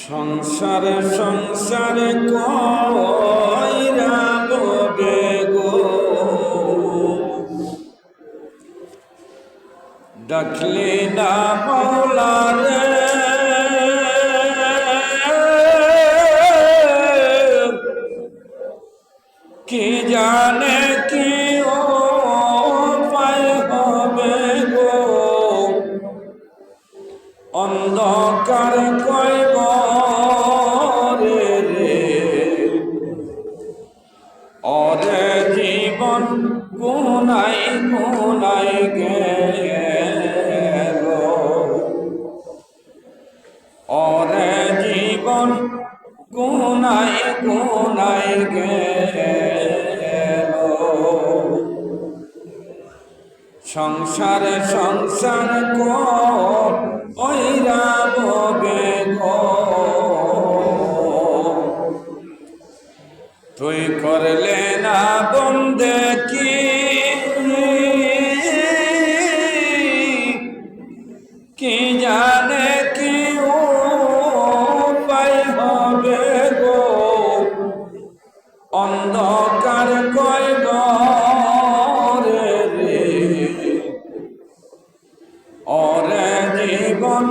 সংসারে সংসারে কইরা ববে গো, ডাকলে না মাওলা রে, কি জানে কি উপায় হবে গো, অন্ধকার কইব রে, ওরে জীবন গুনাই গুনাই গেল, ওরে জীবন গুনাই গুনাই গেল। সংসারে সংসার কইরা ববে গো, তুই করলে না বন্দেকি, কি জানে কি উপায় হবে গো, অন্ধকার কইব রে, ওরে জীবন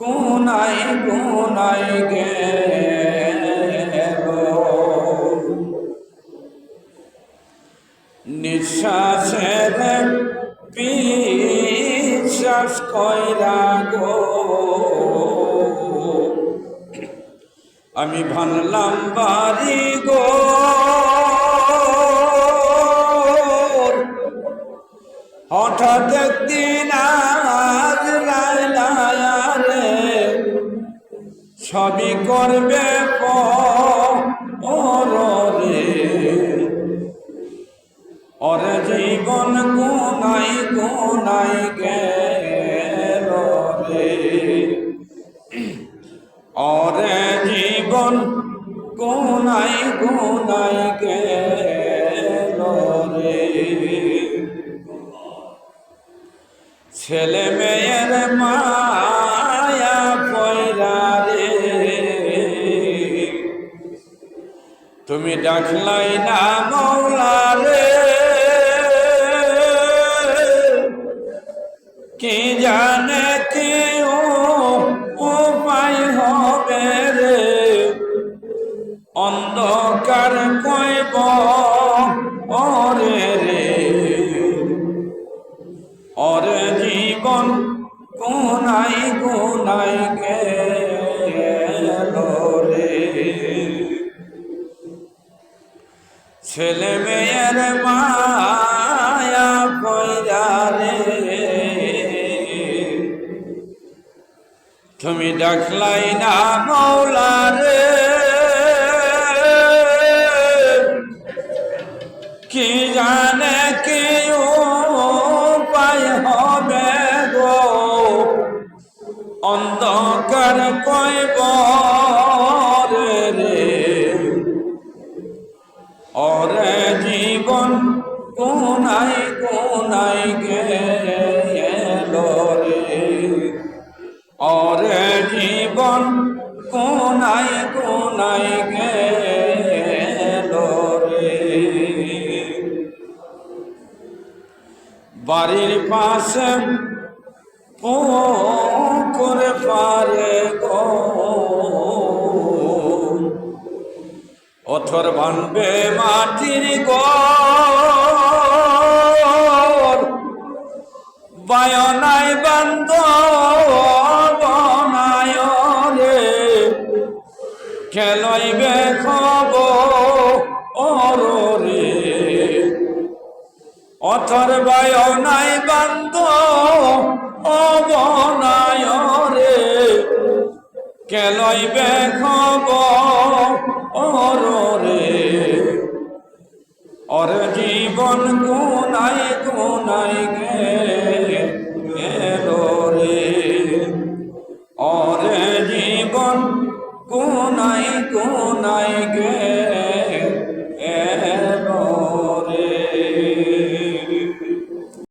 গুনাই গুনাই গেল। নিঃশ্বাসের বিশ্বাস কইরা গো, আমি ভাঙলাম বাড়ি গো, হঠাৎ একদিন আজ রে, সবই করবে রে, ওরে জীবন গুনাই গুনাই গেল রে, ওরে জীবন গুনাই গুনাই গেল রে। ছেলে মেয়ের মায়া পয়রা রে, তুমি ডাকলাই না মাওলা রে, কি জানে কি উপায় হবে রে, অন্ধকার কইব ওরে রে, ওরে জীবন গুনাই গুনাই গেল রে। ছেলে মেয়ের মায়া পয়রা রে, তুমি ডাকলাই না মাওলা রে, কি জানে কি উপায় হবে গো, অন্ধকার কইব রে, ওরে জীবন গুনাই গুনাই গেল রে, ওরে জীবন গুনাই গুনাই গেল রে। বাড়ির পাশে পুকুর পারে গো, ওথর ভাঙবে মাটির ঘর, বায়নাই বান্ধ বনায় রে, খেলইবে খবর রে, ওথর বায়নাই বান্ধ বনায় রে, খেলইবে খবর